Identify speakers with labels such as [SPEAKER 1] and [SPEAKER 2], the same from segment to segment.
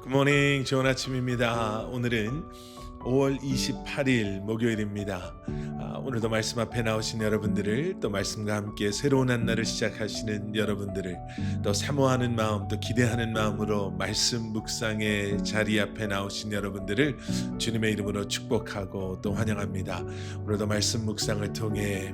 [SPEAKER 1] 굿모닝, 좋은 아침입니다. 오늘은 5월 28일 목요일입니다. 오늘도 말씀 앞에 나오신 여러분들을, 또 말씀과 함께 새로운 한 날을 시작하시는 여러분들을, 또 사모하는 마음, 또 기대하는 마음으로 말씀 묵상의 자리 앞에 나오신 여러분들을 주님의 이름으로 축복하고 또 환영합니다. 오늘도 말씀 묵상을 통해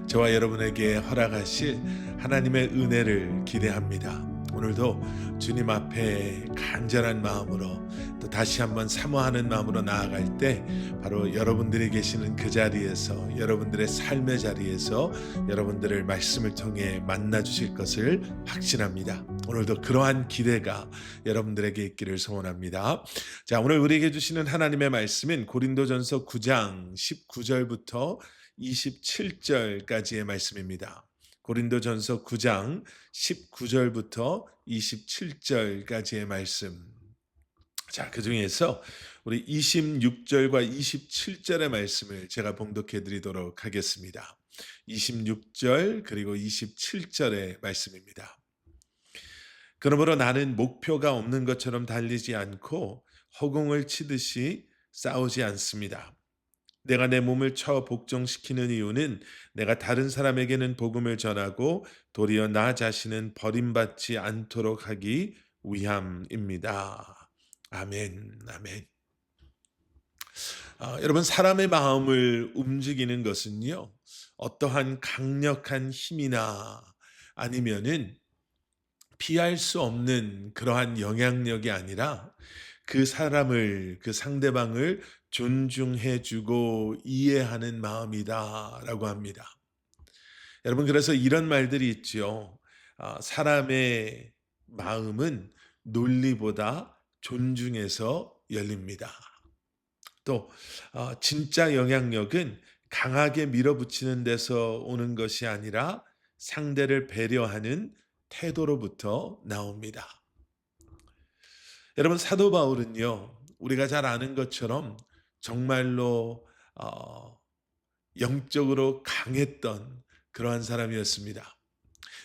[SPEAKER 1] 저와 여러분에게 허락하실 하나님의 은혜를 기대합니다. 오늘도 주님 앞에 간절한 마음으로, 또 다시 한번 사모하는 마음으로 나아갈 때 바로 여러분들이 계시는 그 자리에서, 여러분들의 삶의 자리에서 여러분들을 말씀을 통해 만나 주실 것을 확신합니다. 오늘도 그러한 기대가 여러분들에게 있기를 소원합니다. 자, 오늘 우리에게 주시는 하나님의 말씀은 고린도전서 9장 19절부터 27절까지의 말씀입니다. 고린도전서 9장 19절부터 27절까지의 말씀. 자, 그 중에서 우리 26절과 27절의 말씀을 제가 봉독해 드리도록 하겠습니다. 26절 그리고 27절의 말씀입니다. 그러므로 나는 목표가 없는 것처럼 달리지 않고 허공을 치듯이 싸우지 않습니다. 내가 내 몸을 처 복종시키는 이유는 내가 다른 사람에게는 복음을 전하고 도리어 나 자신은 버림받지 않도록 하기 위함입니다. 아멘, 아멘. 여러분, 사람의 마음을 움직이는 것은요, 어떠한 강력한 힘이나 아니면은 피할 수 없는 그러한 영향력이 아니라 그 사람을, 그 상대방을 존중해 주고 이해하는 마음이다라고 합니다. 여러분, 그래서 이런 말들이 있죠. 사람의 마음은 논리보다 존중에서 열립니다. 또 진짜 영향력은 강하게 밀어붙이는 데서 오는 것이 아니라 상대를 배려하는 태도로부터 나옵니다. 여러분, 사도 바울은요, 우리가 잘 아는 것처럼 정말로 영적으로 강했던 그러한 사람이었습니다.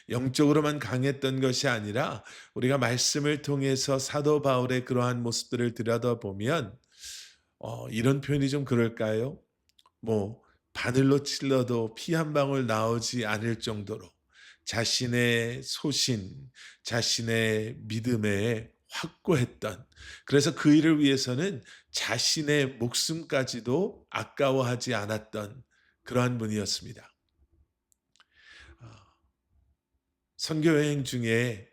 [SPEAKER 1] 영적으로만 강했던 것이 아니라 우리가 말씀을 통해서 사도 바울의 그러한 모습들을 들여다보면 이런 표현이 좀 그럴까요? 뭐 바늘로 찔러도 피 한 방울 나오지 않을 정도로 자신의 소신, 자신의 믿음에 확고했던, 그래서 그 일을 위해서는 자신의 목숨까지도 아까워하지 않았던 그러한 분이었습니다. 아, 선교 여행 중에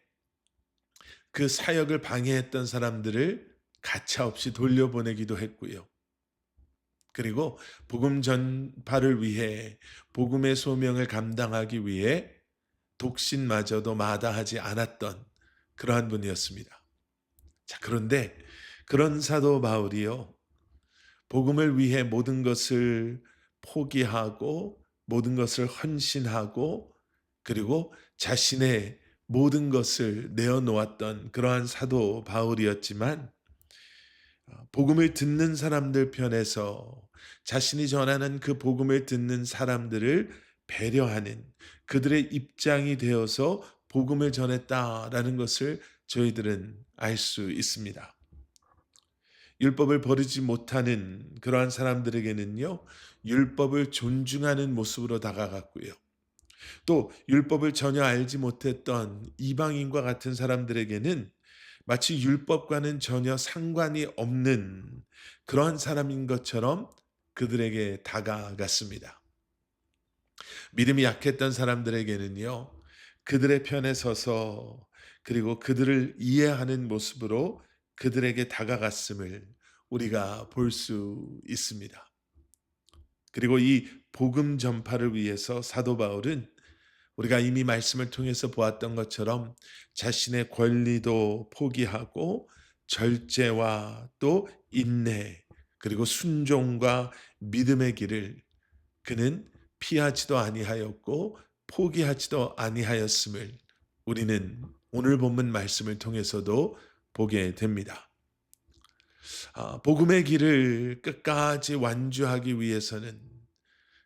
[SPEAKER 1] 그 사역을 방해했던 사람들을 가차없이 돌려보내기도 했고요. 그리고 복음 전파를 위해, 복음의 소명을 감당하기 위해 독신마저도 마다하지 않았던 그러한 분이었습니다. 자, 그런데 그런 사도 바울이요, 복음을 위해 모든 것을 포기하고 모든 것을 헌신하고 그리고 자신의 모든 것을 내어놓았던 그러한 사도 바울이었지만, 복음을 듣는 사람들 편에서 자신이 전하는 그 복음을 듣는 사람들을 배려하는, 그들의 입장이 되어서 복음을 전했다라는 것을 저희들은 알 수 있습니다. 율법을 버리지 못하는 그러한 사람들에게는요, 율법을 존중하는 모습으로 다가갔고요. 또 율법을 전혀 알지 못했던 이방인과 같은 사람들에게는 마치 율법과는 전혀 상관이 없는 그러한 사람인 것처럼 그들에게 다가갔습니다. 믿음이 약했던 사람들에게는요, 그들의 편에 서서 그리고 그들을 이해하는 모습으로 그들에게 다가갔음을 우리가 볼 수 있습니다. 그리고 이 복음 전파를 위해서 사도 바울은 우리가 이미 말씀을 통해서 보았던 것처럼 자신의 권리도 포기하고 절제와 또 인내, 그리고 순종과 믿음의 길을 그는 피하지도 아니하였고 포기하지도 아니하였음을 우리는 오늘 본문 말씀을 통해서도 보게 됩니다. 복음의 길을 끝까지 완주하기 위해서는,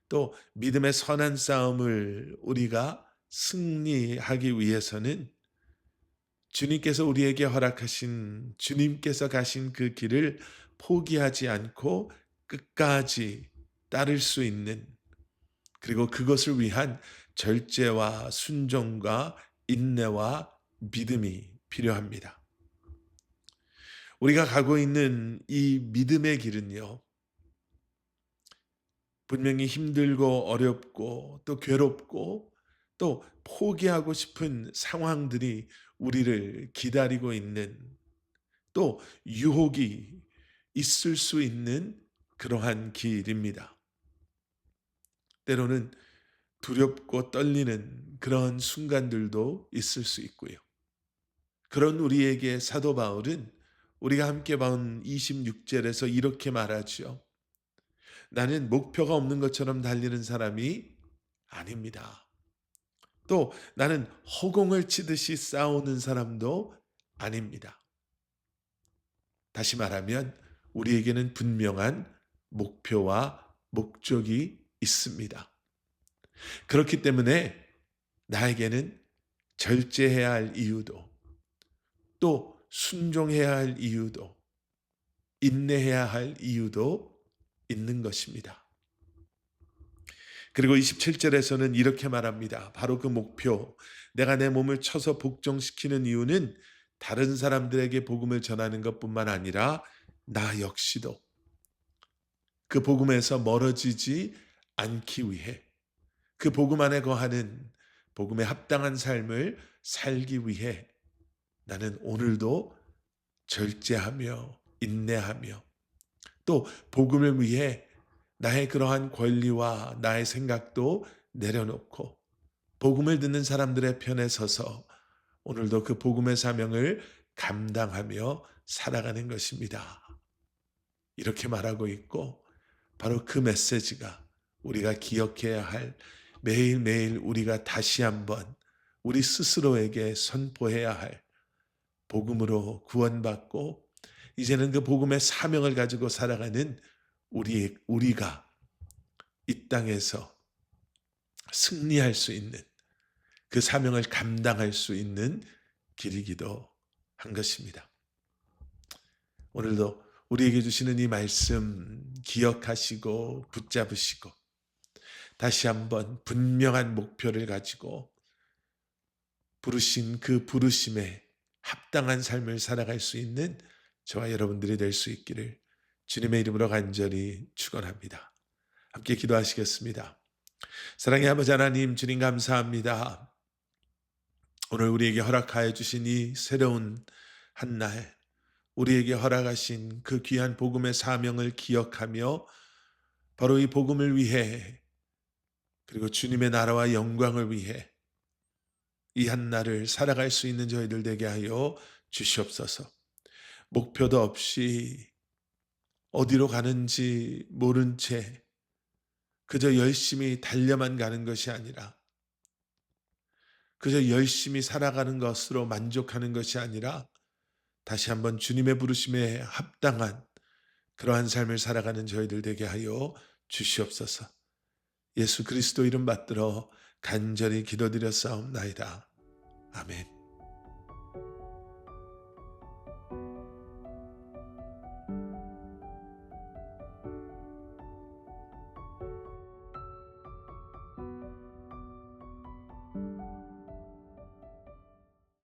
[SPEAKER 1] 또 믿음의 선한 싸움을 우리가 승리하기 위해서는 주님께서 우리에게 허락하신 주님께서 가신 그 길을 포기하지 않고 끝까지 따를 수 있는 그리고 그것을 위한 절제와 순종과 인내와 믿음이 필요합니다. 우리가 가고 있는 이 믿음의 길은요, 분명히 힘들고 어렵고 또 괴롭고 또 포기하고 싶은 상황들이 우리를 기다리고 있는 또 유혹이 있을 수 있는 그러한 길입니다. 때로는 두렵고 떨리는 그런 순간들도 있을 수 있고요. 그런 우리에게 사도 바울은 우리가 함께 본 26절에서 이렇게 말하죠. 나는 목표가 없는 것처럼 달리는 사람이 아닙니다. 또 나는 허공을 치듯이 싸우는 사람도 아닙니다. 다시 말하면 우리에게는 분명한 목표와 목적이 있습니다. 그렇기 때문에 나에게는 절제해야 할 이유도 또 순종해야 할 이유도 인내해야 할 이유도 있는 것입니다. 그리고 27절에서는 이렇게 말합니다. 바로 그 목표, 내가 내 몸을 쳐서 복종시키는 이유는 다른 사람들에게 복음을 전하는 것뿐만 아니라 나 역시도 그 복음에서 멀어지지 않기 위해 그 복음 안에 거하는 복음에 합당한 삶을 살기 위해 나는 오늘도 절제하며 인내하며 또 복음을 위해 나의 그러한 권리와 나의 생각도 내려놓고 복음을 듣는 사람들의 편에 서서 오늘도 그 복음의 사명을 감당하며 살아가는 것입니다. 이렇게 말하고 있고 바로 그 메시지가 우리가 기억해야 할 매일매일 우리가 다시 한번 우리 스스로에게 선포해야 할 복음으로 구원받고 이제는 그 복음의 사명을 가지고 살아가는 우리가 이 땅에서 승리할 수 있는 그 사명을 감당할 수 있는 길이기도 한 것입니다. 오늘도 우리에게 주시는 이 말씀 기억하시고 붙잡으시고 다시 한번 분명한 목표를 가지고 부르신 그 부르심에 합당한 삶을 살아갈 수 있는 저와 여러분들이 될 수 있기를 주님의 이름으로 간절히 축원합니다. 함께 기도하시겠습니다. 사랑의 아버지 하나님, 주님 감사합니다. 오늘 우리에게 허락하여 주신 이 새로운 한 날, 우리에게 허락하신 그 귀한 복음의 사명을 기억하며 바로 이 복음을 위해 그리고 주님의 나라와 영광을 위해 이 한 날을 살아갈 수 있는 저희들 되게 하여 주시옵소서. 목표도 없이 어디로 가는지 모른 채 그저 열심히 달려만 가는 것이 아니라 그저 열심히 살아가는 것으로 만족하는 것이 아니라 다시 한번 주님의 부르심에 합당한 그러한 삶을 살아가는 저희들 되게 하여 주시옵소서. 예수 그리스도 이름 받들어 간절히 기도드렸사옵나이다. 아멘.